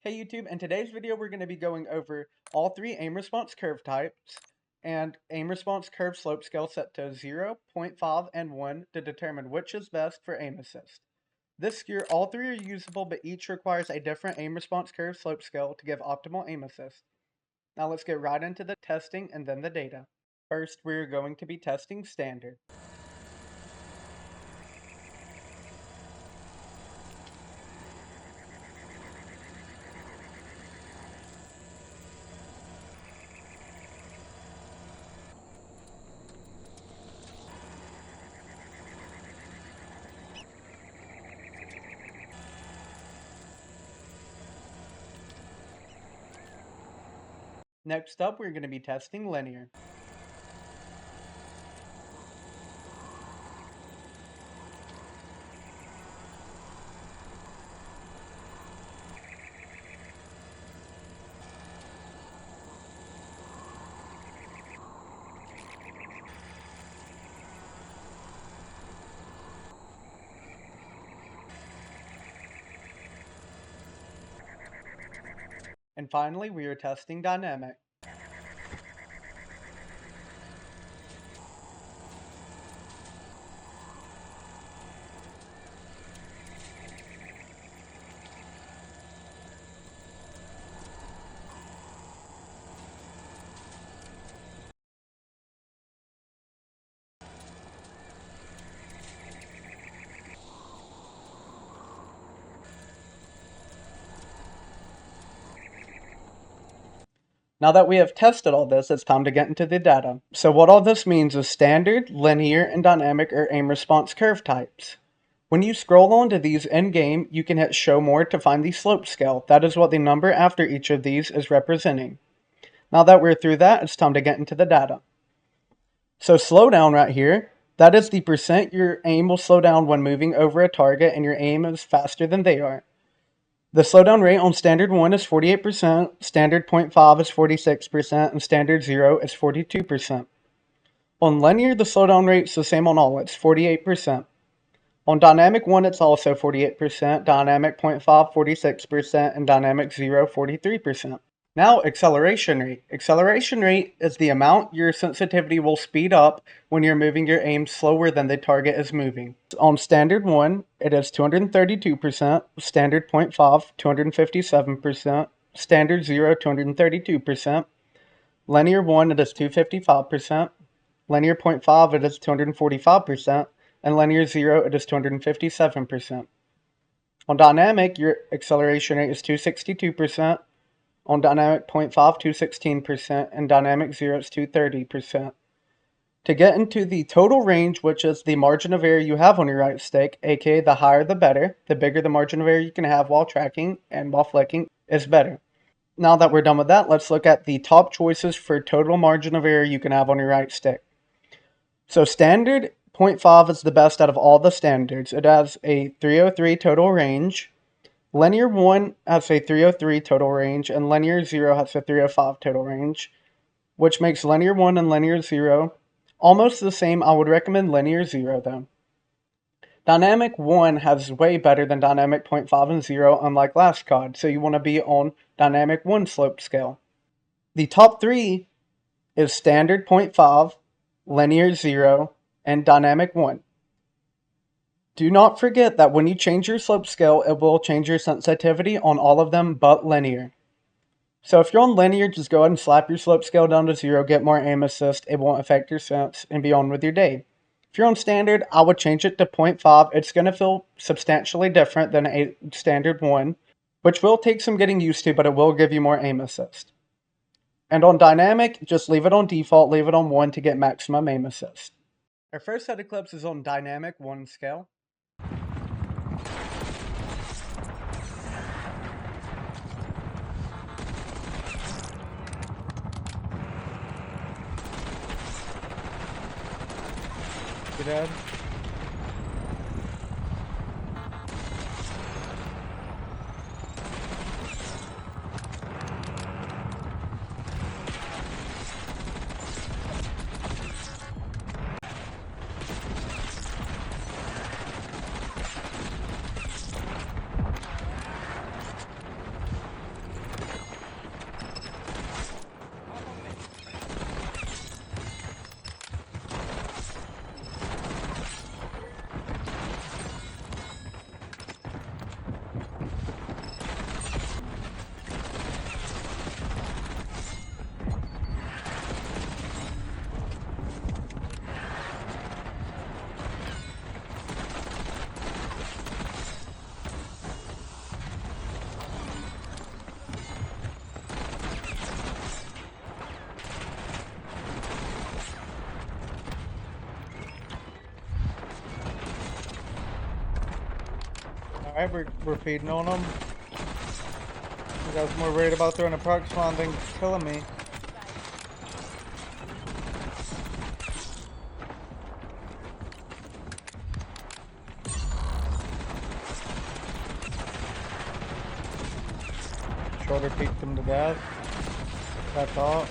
Hey YouTube, in today's video we're going to be going over all three aim response curve types and aim response curve slope scale set to 0, 0.5, and 1 to determine which is best for aim assist. All three are usable, but each requires a different aim response curve slope scale to give optimal aim assist. Now let's get right into the testing and then the data. First, we're going to be testing standard. Next up, we're going to be testing linear. And finally, we are testing dynamic. Now that we have tested all this, it's time to get into the data. So what all this means is standard, linear, and dynamic are aim response curve types. When you scroll onto these in-game, you can hit show more to find the slope scale. That is what the number after each of these is representing. Now that we're through that, it's time to get into the data. So slowdown right here, that is the percent your aim will slow down when moving over a target and your aim is faster than they are. The slowdown rate on standard 1 is 48%, standard 0.5 is 46%, and standard 0 is 42%. On linear, the slowdown rate is the same on all, it's 48%. On dynamic 1, it's also 48%, dynamic 0.5, 46%, and dynamic 0, 43%. Now, acceleration rate. Acceleration rate is the amount your sensitivity will speed up when you're moving your aim slower than the target is moving. On standard 1, it is 232%, standard 0.5, 257%, standard 0, 232%, linear 1, it is 255%, linear 0.5, it is 245%, and linear 0, it is 257%. On dynamic, your acceleration rate is 262%, on dynamic 0.5, 216%, and dynamic 0 is 230%. To get into the total range, which is the margin of error you have on your right stick, aka the higher the better, the bigger the margin of error you can have while tracking and while flicking is better. Now that we're done with that, let's look at the top choices for total margin of error you can have on your right stick. So standard 0.5 is the best out of all the standards. It has a 303 total range. Linear 1 has a 303 total range, and linear 0 has a 305 total range, which makes linear 1 and linear 0 almost the same. I would recommend linear 0 though. Dynamic 1 has way better than dynamic 0.5 and 0, unlike last COD, so you want to be on dynamic 1 slope scale. The top 3 is standard 0.5, linear 0, and dynamic 1. Do not forget that when you change your slope scale, it will change your sensitivity on all of them but linear. So if you're on linear, just go ahead and slap your slope scale down to 0, get more aim assist, it won't affect your sense, and be on with your day. If you're on standard, I would change it to 0.5. It's going to feel substantially different than a standard 1, which will take some getting used to, but it will give you more aim assist. And on dynamic, just leave it on default, leave it on 1 to get maximum aim assist. Our first set of clips is on dynamic 1 scale. You dead? Alright, we're feeding on them. You guys more worried about throwing a proc spawn than killing me. Shoulder peeked them to death. That's all.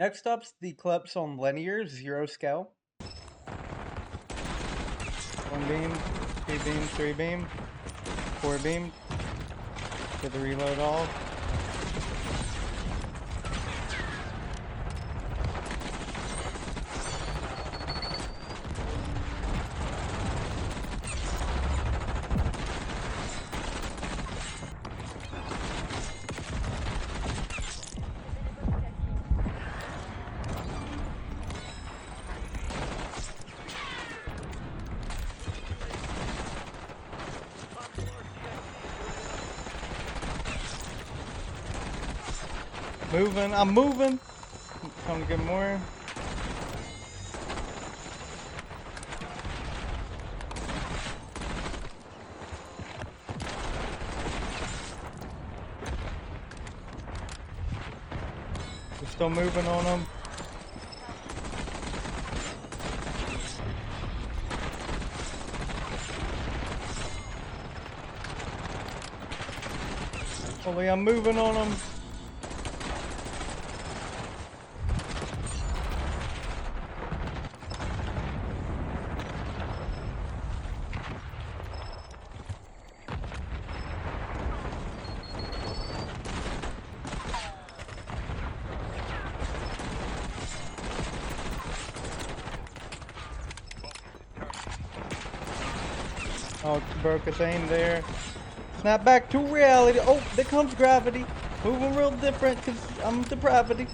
Next up's the clips on linear 0 scale. 1 beam, 2 beam, 3 beam, 4 beam. Get the reload off. Moving, I'm moving. Time to get more. We're still moving on them. Hopefully I'm moving on them. Oh, broke his aim there. Snap back to reality. Oh, there comes gravity. Moving real different because I'm depravity.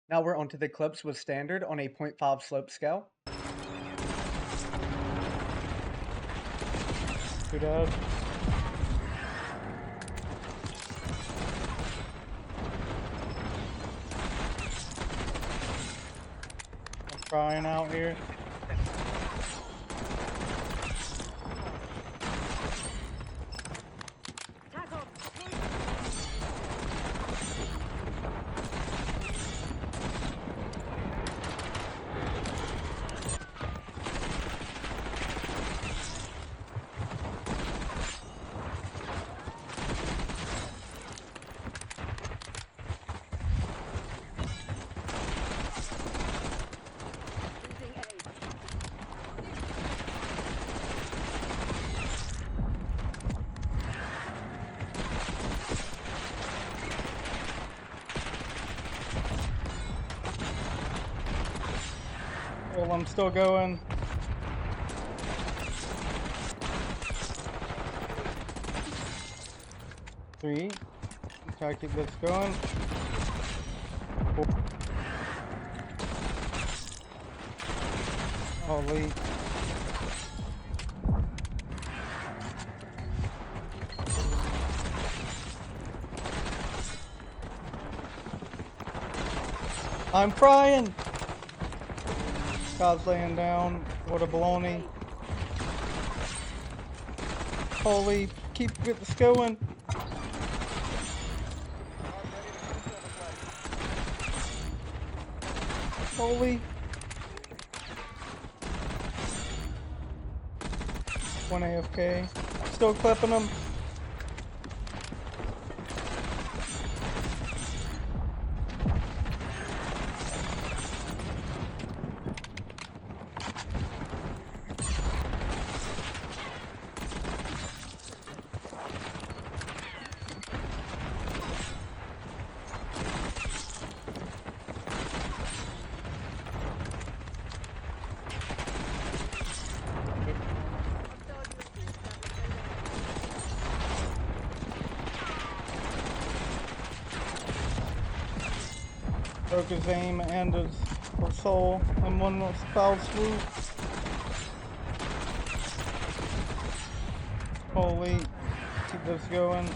Now we're onto the clips with standard on a 0.5 slope scale. Good out. I'm crying out here. Well, I'm still going. Three. Try to keep this going. 4. Holy. I'm crying! God's laying down. What a baloney. Holy, keep this going. Holy. One AFK. Still clipping them. Broke his aim and his soul in one foul swoop. Holy, keep this going.